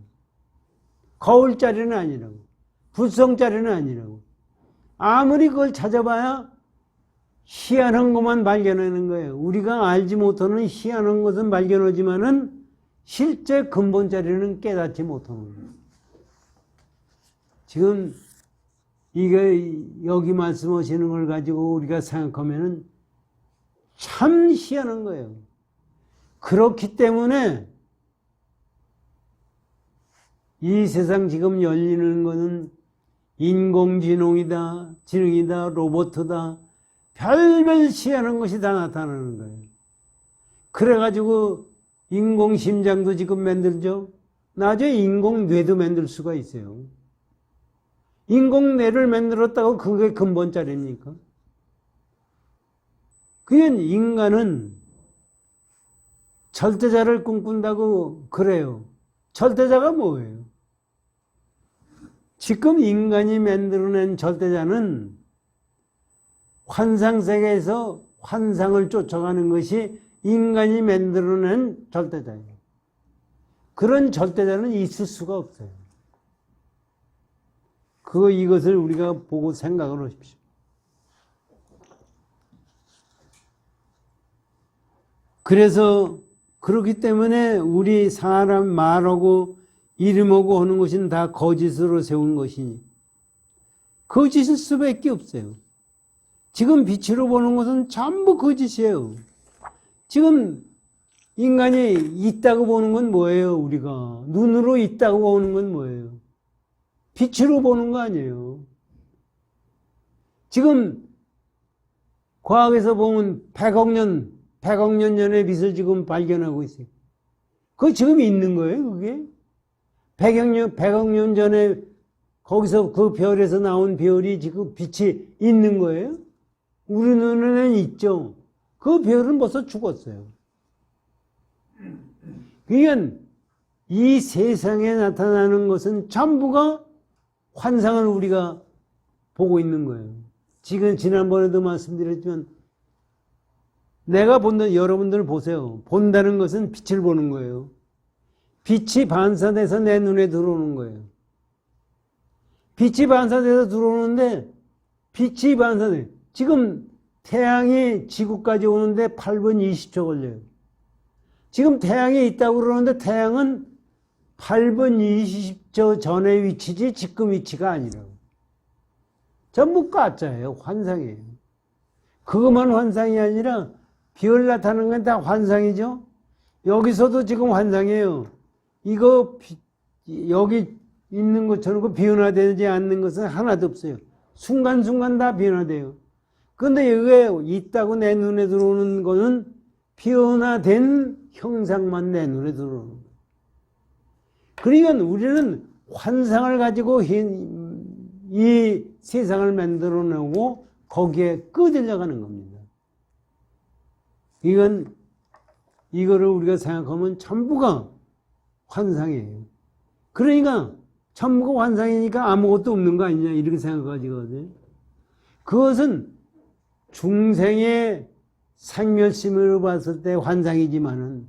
거울자리는 아니라고. 불성자리는 아니라고. 아무리 그걸 찾아봐야 희한한 것만 발견하는 거예요. 우리가 알지 못하는 희한한 것은 발견하지만은 실제 근본 자리는 깨닫지 못하는 거예요. 지금 이게 여기 말씀하시는 걸 가지고 우리가 생각하면은 참 희한한 거예요. 그렇기 때문에 이 세상 지금 열리는 것은 인공지능이다, 지능이다, 로봇이다, 별별 희한한 것이 다 나타나는 거예요. 그래가지고 인공 심장도 지금 만들죠. 나중에 인공 뇌도 만들 수가 있어요. 인공 뇌를 만들었다고 그게 근본짜리입니까? 그냥 인간은 절대자를 꿈꾼다고 그래요. 절대자가 뭐예요? 지금 인간이 만들어낸 절대자는 환상세계에서 환상을 쫓아가는 것이 인간이 만들어낸 절대자예요. 그런 절대자는 있을 수가 없어요. 이것을 우리가 보고 생각을 하십시오. 그래서 그렇기 때문에 우리 사람 말하고 이름하고 하는 것은 다 거짓으로 세운 것이니 거짓일 수밖에 없어요. 지금 빛으로 보는 것은 전부 거짓이에요. 지금 인간이 있다고 보는 건 뭐예요? 우리가 눈으로 있다고 보는 건 뭐예요? 빛으로 보는 거 아니에요. 지금 과학에서 보면 100억 년 전의 빛을 지금 발견하고 있어요. 그거 지금 있는 거예요, 그게? 100억 년 전에 거기서 그 별에서 나온 별이 지금 빛이 있는 거예요? 우리 눈에는 있죠. 그 별은 벌써 죽었어요. 그러니까 이 세상에 나타나는 것은 전부가 환상을 우리가 보고 있는 거예요. 지금 지난번에도 말씀드렸지만 내가 본다, 여러분들 보세요. 본다는 것은 빛을 보는 거예요. 빛이 반사돼서 내 눈에 들어오는 거예요. 빛이 반사돼서 들어오는데 빛이 반사돼. 지금 태양이 지구까지 오는데 8분 20초 걸려요. 지금 태양이 있다고 그러는데 태양은 8분 20초 전의 위치지 지금 위치가 아니라고. 전부 가짜예요. 환상이에요. 그것만 환상이 아니라 별 나타나는 건 다 환상이죠. 여기서도 지금 환상이에요. 이거 여기 있는 것처럼 그 변화되지 않는 것은 하나도 없어요. 순간순간 다 변화돼요. 그런데 여기에 있다고 내 눈에 들어오는 거는 변화된 형상만 내 눈에 들어오는 거예요. 그러니까 우리는 환상을 가지고 이 세상을 만들어내고 거기에 끄들려가는 겁니다. 이거를 우리가 생각하면 전부가 환상이에요. 그러니까 전부가 환상이니까 아무것도 없는 거 아니냐 이렇게 생각하거든요. 그것은 중생의 생멸심으로 봤을 때 환상이지만은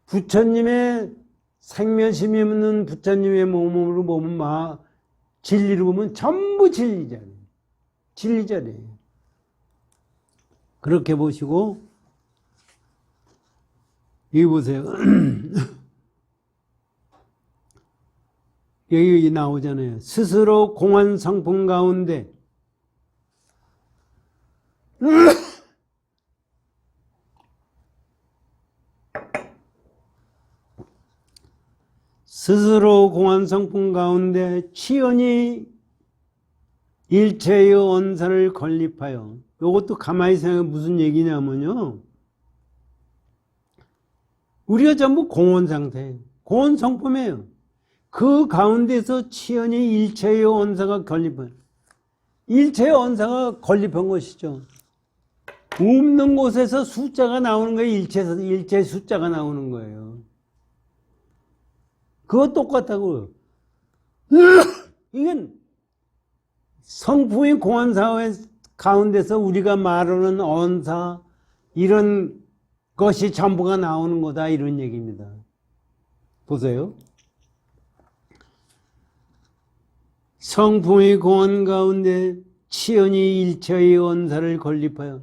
부처님의 생멸심이 없는 부처님의 몸으로 보면 진리로 보면 전부 진리잖아요. 진리잖아요. 그렇게 보시고 여기 보세요. 여기 나오잖아요. 스스로 공한 성품 가운데 스스로 공한 성품 가운데 치연히 일체의 언사를 건립하여, 이것도 가만히 생각해 무슨 얘기냐면요, 우리가 전부 공원 상태예요. 공원 성품이에요. 그 가운데서 치연히 일체의 언사가 건립한, 일체의 언사가 건립한 것이죠. 없는 곳에서 숫자가 나오는 거예요. 일체 숫자가 나오는 거예요. 그거 똑같다고요. 이건 성품의 공안사회 가운데서 우리가 말하는 언사, 이런 것이 전부가 나오는 거다, 이런 얘기입니다. 보세요. 성품의 공안 가운데 치연히 일체의 언사를 건립하여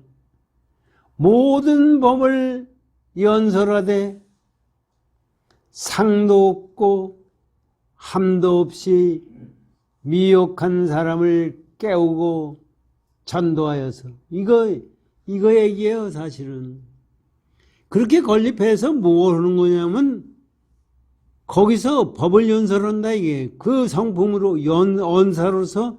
모든 법을 연설하되 상도 없고 함도 없이 미혹한 사람을 깨우고 전도하여서, 이거 얘기예요. 사실은 그렇게 건립해서 뭐 하는 거냐면 거기서 법을 연설한다, 이게. 그 성품으로 언사로서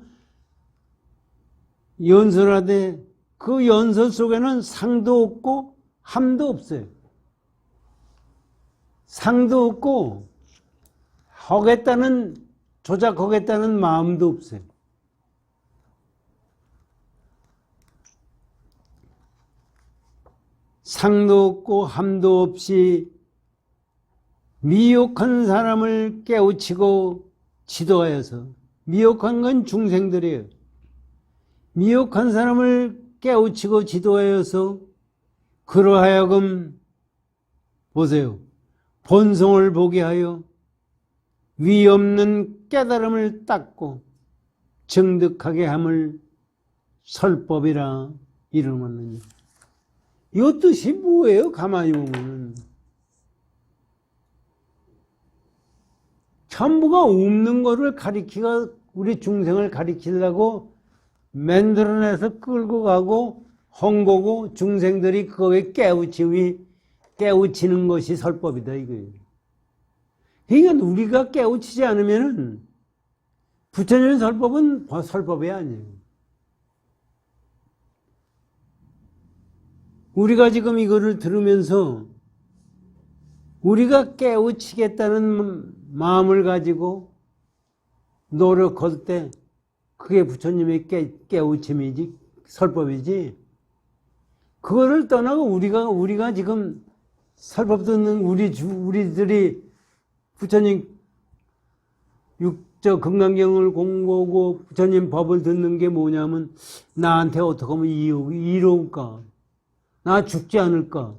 연설하되 그 연설 속에는 상도 없고 함도 없어요. 상도 없고 하겠다는 조작하겠다는 마음도 없어요. 상도 없고 함도 없이 미혹한 사람을 깨우치고 지도하여서, 미혹한 건 중생들이에요. 미혹한 사람을 깨우치고 지도하여서 그러하여금 보세요. 본성을 보게 하여 위 없는 깨달음을 닦고 정득하게 함을 설법이라 이름하느니. 이 뜻이 뭐예요? 가만히 보면은 전부가 없는 거를 가리키가 우리 중생을 가리키려고 만들어내서 끌고 가고 한 거고, 중생들이 그거에 깨우치는 것이 설법이다 이거예요. 그러니까 우리가 깨우치지 않으면은 부처님 설법은 설법이 아니에요. 우리가 지금 이거를 들으면서 우리가 깨우치겠다는 마음을 가지고 노력할 때 그게 부처님의 깨우침이지, 설법이지. 그거를 떠나고 우리가 지금 설법 듣는 우리들이 부처님 금강경을 공부하고 부처님 법을 듣는 게 뭐냐면, 나한테 어떻게 하면 이로울까? 나 죽지 않을까?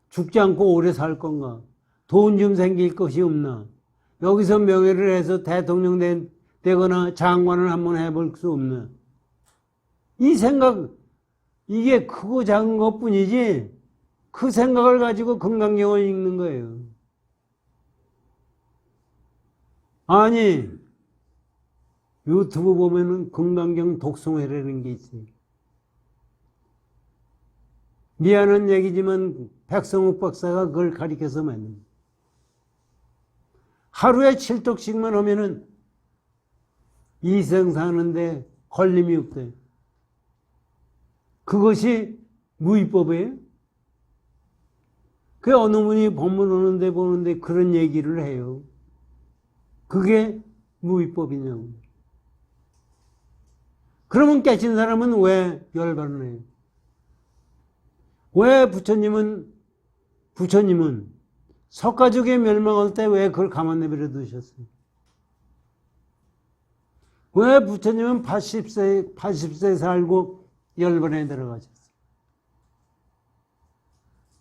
죽지 않고 오래 살 건가? 돈 좀 생길 것이 없나? 여기서 명예를 해서 대통령 되거나 장관을 한번 해볼 수 없나? 이 생각, 이게 크고 작은 것 뿐이지, 그 생각을 가지고 금강경을 읽는 거예요. 아니, 유튜브 보면은 금강경 독송회라는 게 있어요. 미안한 얘기지만 백성욱 박사가 그걸 가리켜서 만든 거예요. 하루에 7독씩만 하면은 이생 사는데 걸림이 없대요. 그것이 무위법이에요? 그 어느 분이 법문 보는데 그런 얘기를 해요. 그게 무위법이냐고. 그러면 깨친 사람은 왜 열반을 해요? 왜 부처님은 석가족이 멸망할 때 왜 그걸 가만 내버려 두셨어요? 왜 부처님은 80세 살고 열반에 들어가셨어요?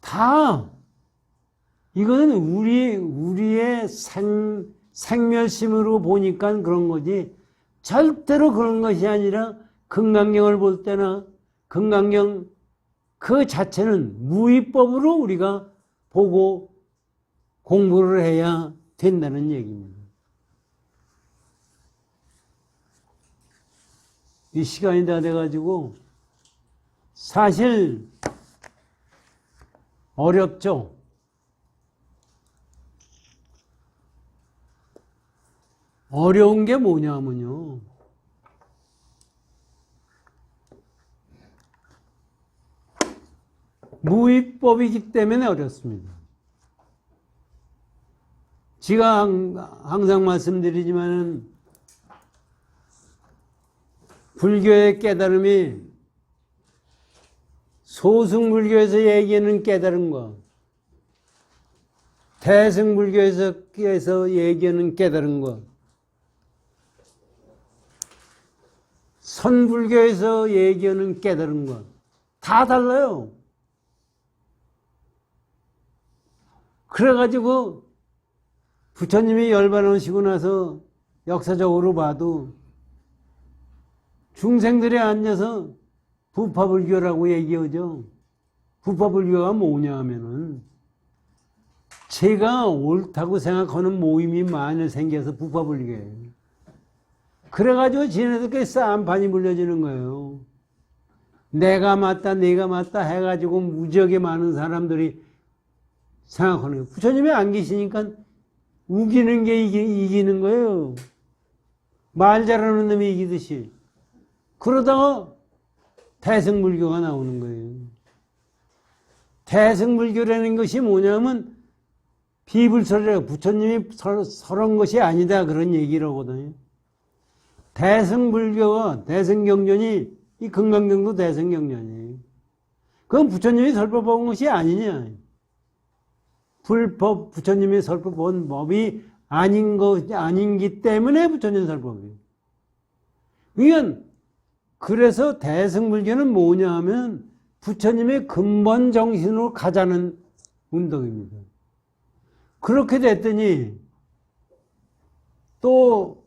다 이거는 우리의 생멸심으로 보니까 그런 거지, 절대로 그런 것이 아니라 금강경을 볼 때나 금강경 그 자체는 무위법으로 우리가 보고 공부를 해야 된다는 얘기입니다. 이 시간이 다 돼가지고 사실 어렵죠. 어려운 게 뭐냐면요, 무위법이기 때문에 어렵습니다. 제가 항상 말씀드리지만은 불교의 깨달음이 소승불교에서 얘기하는 깨달음과 대승불교에서 얘기하는 깨달음과 선불교에서 얘기하는 깨달음과 다 달라요. 그래가지고 부처님이 열반하시고 나서 역사적으로 봐도 중생들이 앉아서 부파불교라고 얘기하죠. 부파불교가 뭐냐 하면은 제가 옳다고 생각하는 모임이 많이 생겨서 부파불교예요. 그래가지고 지네들끼리 싸움판이 물려지는 거예요. 내가 맞다 해가지고 무지하게 많은 사람들이 생각하는 거예요. 부처님이 안 계시니까 우기는 게 이기는 거예요. 말 잘하는 놈이 이기듯이. 그러다가 대승불교가 나오는 거예요. 대승불교라는 것이 뭐냐면 비불설이라고 부처님이 설한 것이 아니다 그런 얘기라거든요. 대승불교가 대승경전이 이 금강경도 대승경전이에요. 그건 부처님이 설법한 것이 아니냐. 불법 부처님이 설법한 법이 아닌기 때문에 부처님 설법이에요. 그러니까 그래서 대승불교는 뭐냐 하면 부처님의 근본 정신으로 가자는 운동입니다. 그렇게 됐더니 또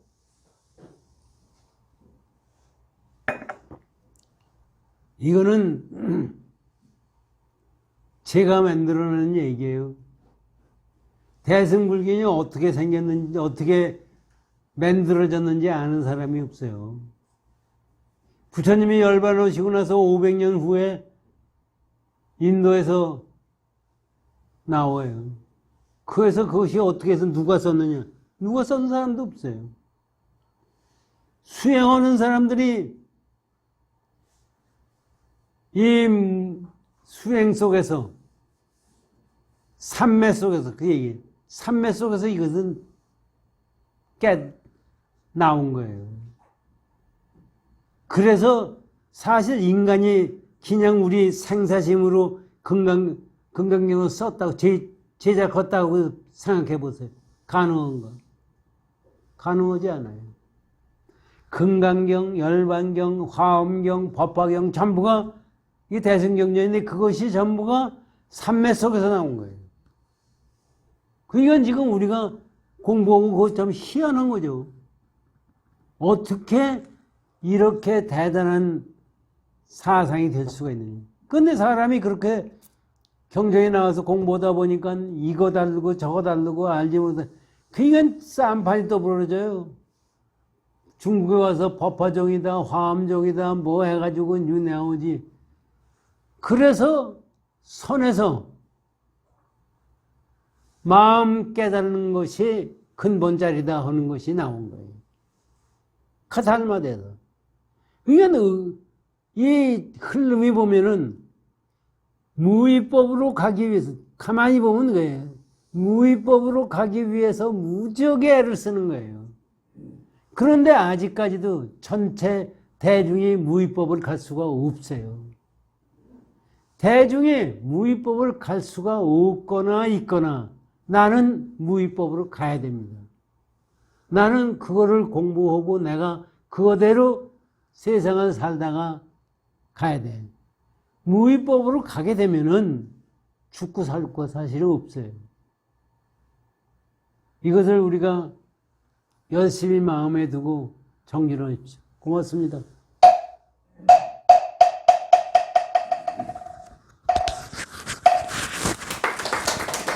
이거는 제가 만들어낸 얘기예요. 대승불교는 어떻게 생겼는지 어떻게 만들어졌는지 아는 사람이 없어요. 부처님이 열반 오시고 나서 500년 후에 인도에서 나와요. 그래서 그것이 어떻게 해서 누가 썼느냐? 누가 쓴 사람도 없어요. 수행하는 사람들이 이 수행 속에서 삼매 속에서 그 얘기 삼매 속에서 이것은 나온 거예요. 그래서 사실 인간이 그냥 우리 생사심으로 금강경을 썼다고 제작했다고 생각해 보세요. 가능한가? 가능하지 않아요. 금강경, 열반경, 화엄경, 법화경 전부가 이 대승경전인데 그것이 전부가 삼매 속에서 나온 거예요. 그러니까 지금 우리가 공부하고 그거 참 희한한 거죠. 어떻게 이렇게 대단한 사상이 될 수가 있느냐. 근데 사람이 그렇게 경전에 나와서 공부하다 보니까 이거 다르고 저거 다르고 알지 못해. 그러니까 쌈판이 또 벌어져요. 중국에 와서 법화종이다, 화엄종이다, 뭐 해가지고 나오지. 그래서 선에서 마음 깨달는 것이 근본자리다 하는 것이 나온 거예요. 카탈마대에서. 그러니까 이 흐름이 보면은 무위법으로 가기 위해서, 가만히 보면 그래요. 무위법으로 가기 위해서 무지하게 애를 쓰는 거예요. 그런데 아직까지도 전체 대중이 무위법을 갈 수가 없어요. 대중이 무위법을 갈 수가 없거나 있거나 나는 무위법으로 가야 됩니다. 나는 그거를 공부하고 내가 그거대로 세상을 살다가 가야 돼. 무위법으로 가게 되면은 죽고 살고 사실은 없어요. 이것을 우리가 열심히 마음에 두고 정진하십시오. 고맙습니다.